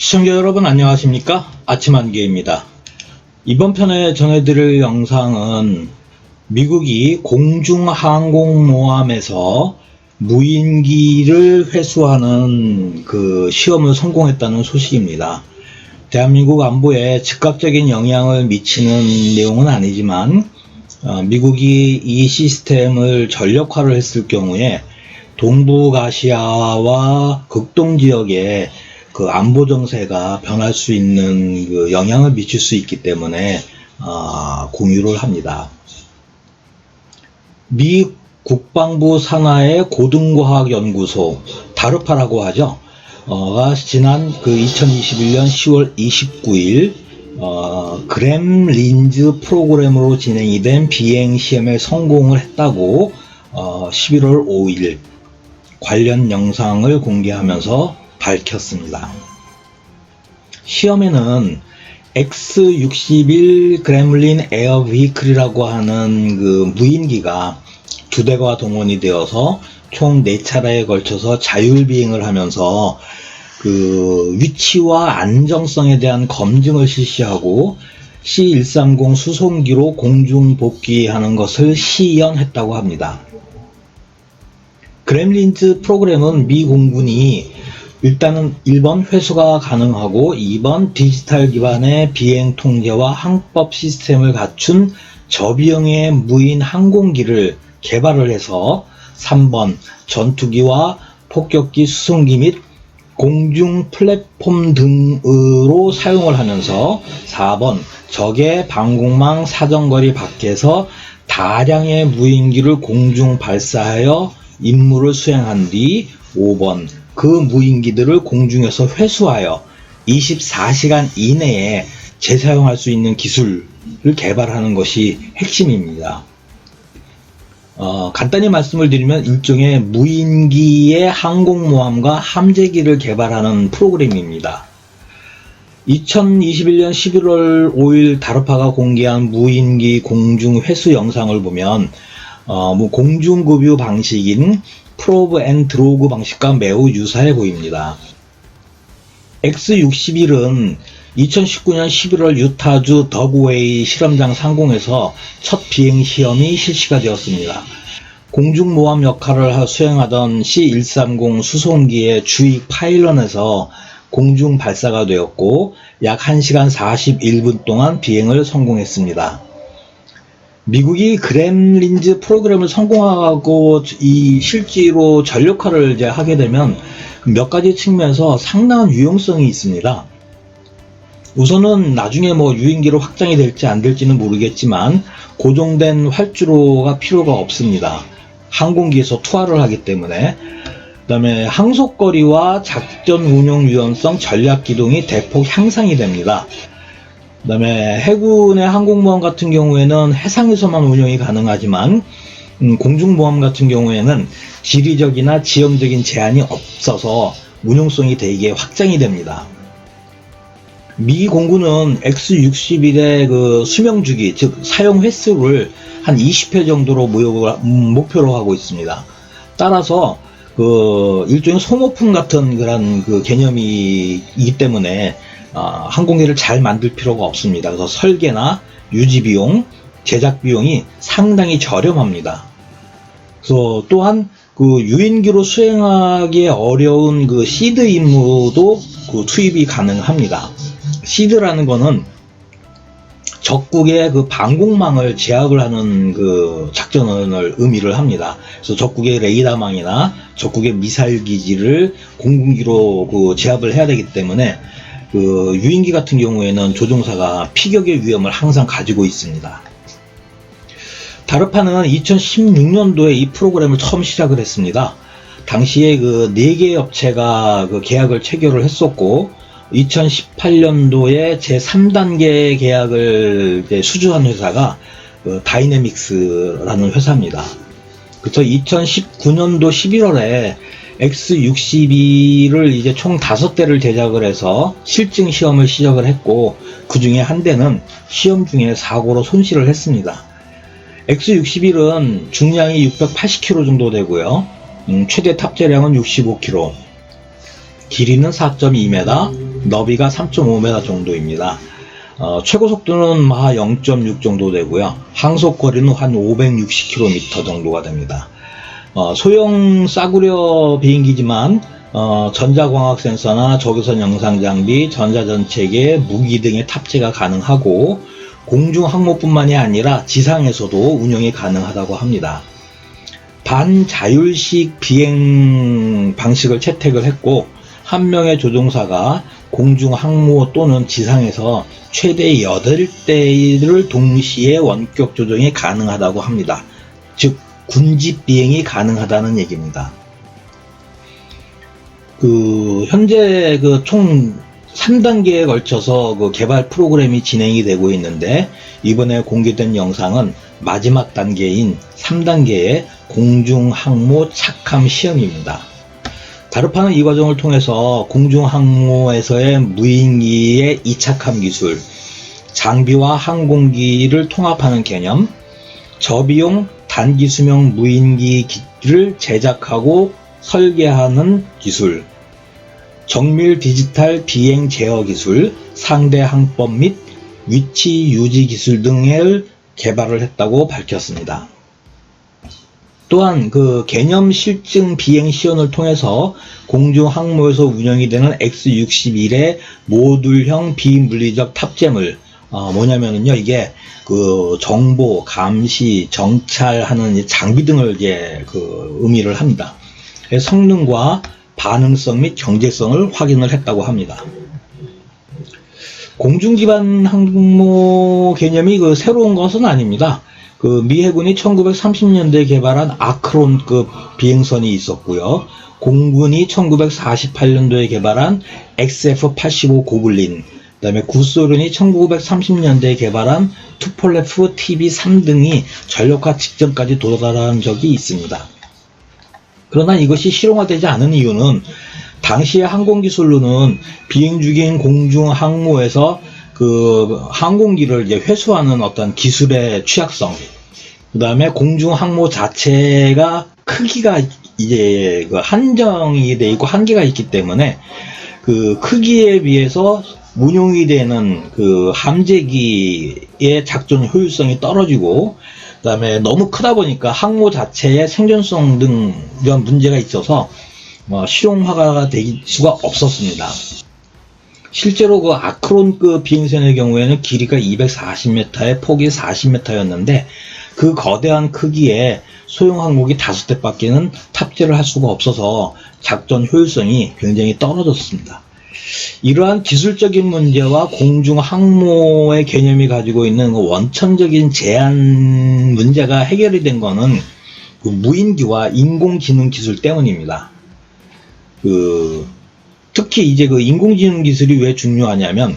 시청자 여러분 안녕하십니까? 아침 한개입니다. 이번 편에 전해드릴 영상은 미국이 공중항공모함에서 무인기를 회수하는 그 시험을 성공했다는 소식입니다. 대한민국 안보에 즉각적인 영향을 미치는 내용은 아니지만 미국이 이 시스템을 전력화를 했을 경우에 동북아시아와 극동지역에 그 안보 정세가 변할 수 있는 그 영향을 미칠 수 있기 때문에 공유를 합니다. 미 국방부 산하의 고등과학연구소 다르파라고 하죠. 가 지난 그 2021년 10월 29일 그램린즈 프로그램으로 진행이 된 비행 시험에 성공을 했다고 11월 5일 관련 영상을 공개하면서 밝혔습니다. 시험에는 X-61 그램린 에어 비클이라고 하는 그 무인기가 2대가 동원이 되어서 총 4차례에 걸쳐서 자율 비행을 하면서 그 위치와 안정성에 대한 검증을 실시하고 C-130 수송기로 공중 복귀하는 것을 시연했다고 합니다. 그램린즈 프로그램은 미 공군이 일단은 1번 회수가 가능하고 2번 디지털 기반의 비행 통제와 항법 시스템을 갖춘 저비용의 무인 항공기를 개발을 해서 3번 전투기와 폭격기 수송기 및 공중 플랫폼 등으로 사용을 하면서 4번 적의 방공망 사정거리 밖에서 다량의 무인기를 공중 발사하여 임무를 수행한 뒤 5번 그 무인기들을 공중에서 회수하여 24시간 이내에 재사용할 수 있는 기술을 개발하는 것이 핵심입니다. 간단히 말씀을 드리면 일종의 무인기의 항공모함과 함재기를 개발하는 프로그램입니다. 2021년 11월 5일 다르파가 공개한 무인기 공중 회수 영상을 보면 공중급유 방식인 프로브 앤 드로그 방식과 매우 유사해 보입니다. X-61은 2019년 11월 유타주 더그웨이 실험장 상공에서 첫 비행 시험이 실시가 되었습니다. 공중모함 역할을 수행하던 C-130 수송기의 주익 파일런에서 공중 발사가 되었고 약 1시간 41분 동안 비행을 성공했습니다. 미국이 그램린즈 프로그램을 성공하고 이 실제로 전력화를 이제 하게 되면 몇 가지 측면에서 상당한 유용성이 있습니다. 우선은 나중에 유인기로 확장이 될지 안 될지는 모르겠지만 고정된 활주로가 필요가 없습니다. 항공기에서 투하를 하기 때문에. 그 다음에 항속거리와 작전 운용 유연성, 전략 기동이 대폭 향상이 됩니다. 그 다음에 해군의 항공모함 같은 경우에는 해상에서만 운용이 가능하지만 공중모함 같은 경우에는 지리적이나 지형적인 제한이 없어서 운용성이 되게 확장이 됩니다. 미 공군은 X-61의 그 수명주기, 즉 사용 횟수를 한 20회 정도로 목표로 하고 있습니다. 따라서 그 일종의 소모품 같은 그런 그 개념이기 때문에 항공기를 잘 만들 필요가 없습니다. 그래서 설계나 유지 비용, 제작 비용이 상당히 저렴합니다. 그래서 또한 그 유인기로 수행하기 어려운 그 시드 임무도 그 투입이 가능합니다. 시드라는 거는 적국의 그 방공망을 제압을 하는 그 작전을 의미를 합니다. 그래서 적국의 레이더망이나 적국의 미사일 기지를 공군기로 그 제압을 해야 되기 때문에 그 유인기 같은 경우에는 조종사가 피격의 위험을 항상 가지고 있습니다. 다르파는 2016년도에 이 프로그램을 처음 시작을 했습니다. 당시에 그 4개의 업체가 그 계약을 체결을 했었고 2018년도에 제3단계 계약을 수주한 회사가 그 다이내믹스라는 회사입니다. 그래서 2019년도 11월에 X-62를 이제 총 5대를 제작을 해서 실증 시험을 시작을 했고 그 중에 한 대는 시험 중에 사고로 손실을 했습니다. X-61은 중량이 680kg 정도 되고요. 최대 탑재량은 65kg, 길이는 4.2m, 너비가 3.5m 정도입니다. 최고 속도는 마하 0.6 정도 되고요. 항속 거리는 한 560km 정도가 됩니다. 소형 싸구려 비행기지만 전자광학 센서나 적외선 영상 장비, 전자전체계, 무기 등의 탑재가 가능하고 공중 항모뿐만이 아니라 지상에서도 운영이 가능하다고 합니다. 반자율식 비행 방식을 채택을 했고 한 명의 조종사가 공중 항모 또는 지상에서 최대 8대를 동시에 원격 조종이 가능하다고 합니다. 즉 군집 비행이 가능하다는 얘기입니다. 현재 총 3단계에 걸쳐서 개발 프로그램이 진행이 되고 있는데 이번에 공개된 영상은 마지막 단계인 3단계의 공중 항모 착함 시험입니다. 다르파는 이 과정을 통해서 공중 항모에서의 무인기의 이착함 기술, 장비와 항공기를 통합하는 개념, 저비용 단기 수명 무인기를 제작하고 설계하는 기술, 정밀 디지털 비행 제어 기술, 상대 항법 및 위치 유지 기술 등을 개발을 했다고 밝혔습니다. 또한 개념 실증 비행 시연을 통해서 공중 항모에서 운영이 되는 X-61의 모듈형 비물리적 탑재물, 뭐냐면은요, 이게 정보, 감시, 정찰하는 장비 등을 의미를 합니다. 성능과 반응성 및 경제성을 확인을 했다고 합니다. 공중 기반 항모 개념이 새로운 것은 아닙니다. 미 해군이 1930년대에 개발한 아크론급 비행선이 있었고요. 공군이 1948년도에 개발한 XF-85 고블린, 그 다음에 구소련이 1930년대에 개발한 투폴레프 TB3 등이 전력화 직전까지 도달한 적이 있습니다. 그러나 이것이 실용화되지 않은 이유는 당시의 항공기술로는 비행 중인 공중 항모에서 항공기를 회수하는 어떤 기술의 취약성, 그 다음에 공중 항모 자체가 크기가 한정이 되어 있고 한계가 있기 때문에 크기에 비해서 운용이 되는 함재기의 작전 효율성이 떨어지고, 그 다음에 너무 크다 보니까 항모 자체의 생존성 등 이런 문제가 있어서 실용화가 될 수가 없었습니다. 실제로 아크론급 비행선의 경우에는 길이가 240m에 폭이 40m였는데 그 거대한 크기에 소형 항목이 5대밖에는 탑재를 할 수가 없어서 작전 효율성이 굉장히 떨어졌습니다. 이러한 기술적인 문제와 공중 항모의 개념이 가지고 있는 원천적인 제한 문제가 해결이 된 것은 무인기와 인공지능 기술 때문입니다. 특히 이제 인공지능 기술이 왜 중요하냐면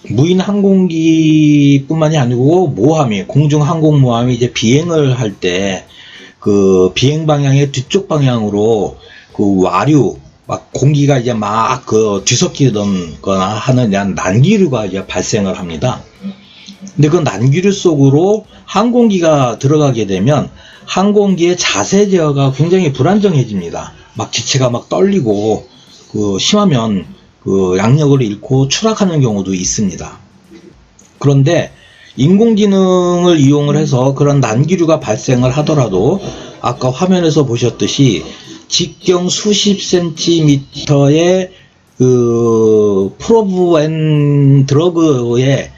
무인 항공기뿐만이 아니고 모함이 공중 항공 모함이 이제 비행을 할 때 비행 방향의 뒤쪽 방향으로 와류 공기가 이제 막 뒤섞이거나 하는 난기류가 이제 발생을 합니다. 근데 그 난기류 속으로 항공기가 들어가게 되면 항공기의 자세 제어가 굉장히 불안정해집니다. 지체가 떨리고 심하면 양력을 잃고 추락하는 경우도 있습니다. 그런데 인공지능을 이용을 해서 그런 난기류가 발생을 하더라도 아까 화면에서 보셨듯이 직경 수십 센티미터의 프로브 앤 드러그에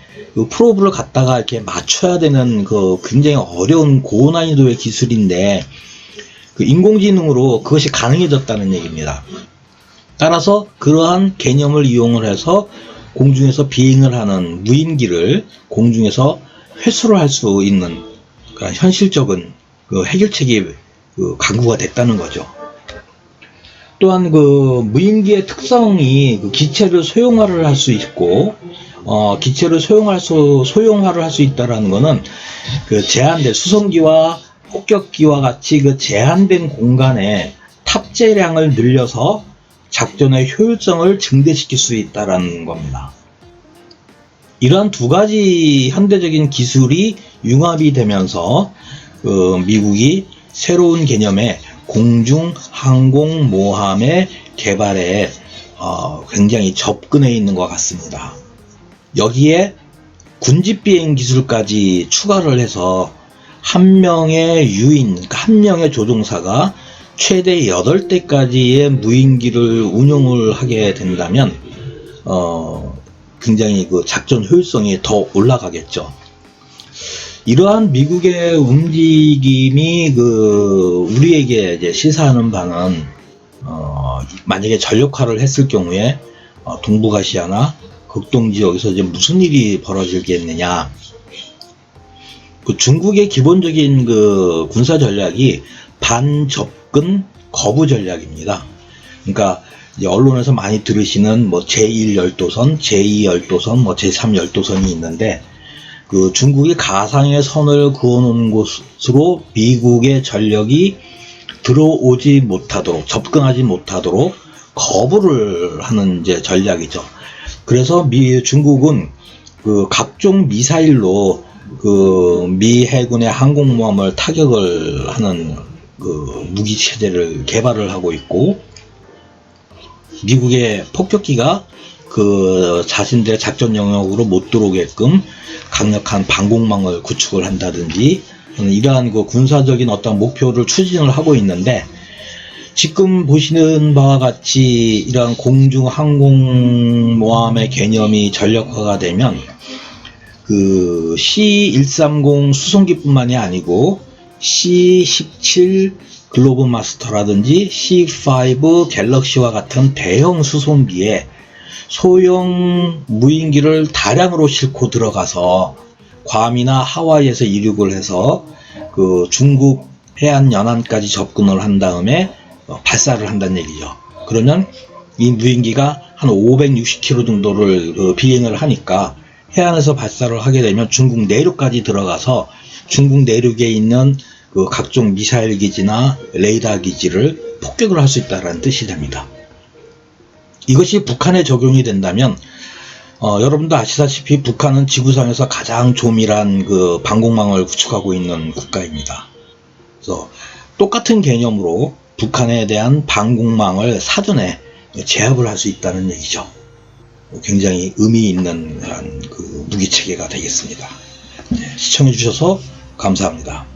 프로브를 갖다가 이렇게 맞춰야 되는 굉장히 어려운 고난이도의 기술인데 인공지능으로 그것이 가능해졌다는 얘기입니다. 따라서 그러한 개념을 이용을 해서 공중에서 비행을 하는 무인기를 공중에서 회수를 할 수 있는 현실적인 해결책이 강구가 됐다는 거죠. 또한 무인기의 특성이 기체를 소형화를 할 수 있고, 기체를 소형화를 할 수 있다라는 것은 제한된 수송기와 폭격기와 같이 제한된 공간에 탑재량을 늘려서 작전의 효율성을 증대시킬 수 있다는 겁니다. 이러한 두 가지 현대적인 기술이 융합이 되면서 미국이 새로운 개념의 공중 항공 모함의 개발에 굉장히 접근해 있는 것 같습니다. 여기에 군집비행 기술까지 추가를 해서 한 명의 유인, 그러니까 한 명의 조종사가 최대 8대까지의 무인기를 운용을 하게 된다면 굉장히 그 작전 효율성이 더 올라가겠죠. 이러한 미국의 움직임이 우리에게 이제 시사하는 바는 만약에 전력화를 했을 경우에 동북아시아나 극동 지역에서 이제 무슨 일이 벌어지겠느냐. 중국의 기본적인 군사 전략이 반접근 거부 전략입니다. 그러니까 이제 언론에서 많이 들으시는 뭐 제1열도선, 제2열도선, 뭐 제3열도선이 있는데 중국이 가상의 선을 그어놓은 곳으로 미국의 전력이 들어오지 못하도록, 접근하지 못하도록 거부를 하는 이제 전략이죠. 그래서 중국은 각종 미사일로 미 해군의 항공모함을 타격을 하는 무기 체제를 개발을 하고 있고, 미국의 폭격기가 자신들의 작전 영역으로 못 들어오게끔 강력한 방공망을 구축을 한다든지 이러한 군사적인 어떤 목표를 추진을 하고 있는데, 지금 보시는 바와 같이 이러한 공중 항공모함의 개념이 전력화가 되면 C-130 수송기뿐만이 아니고 C-17 글로브 마스터라든지 C-5 갤럭시와 같은 대형 수송기에 소형 무인기를 다량으로 싣고 들어가서 괌이나 하와이에서 이륙을 해서 중국 해안 연안까지 접근을 한 다음에 발사를 한다는 얘기죠. 그러면 이 무인기가 한 560km 정도를 비행을 하니까 해안에서 발사를 하게 되면 중국 내륙까지 들어가서 중국 내륙에 있는 각종 미사일 기지나 레이더 기지를 폭격을 할 수 있다는 뜻이 됩니다. 이것이 북한에 적용이 된다면 여러분도 아시다시피 북한은 지구상에서 가장 조밀한 방공망을 구축하고 있는 국가입니다. 그래서 똑같은 개념으로 북한에 대한 방공망을 사전에 제압을 할 수 있다는 얘기죠. 굉장히 의미 있는 무기 체계가 되겠습니다. 시청해 주셔서 감사합니다.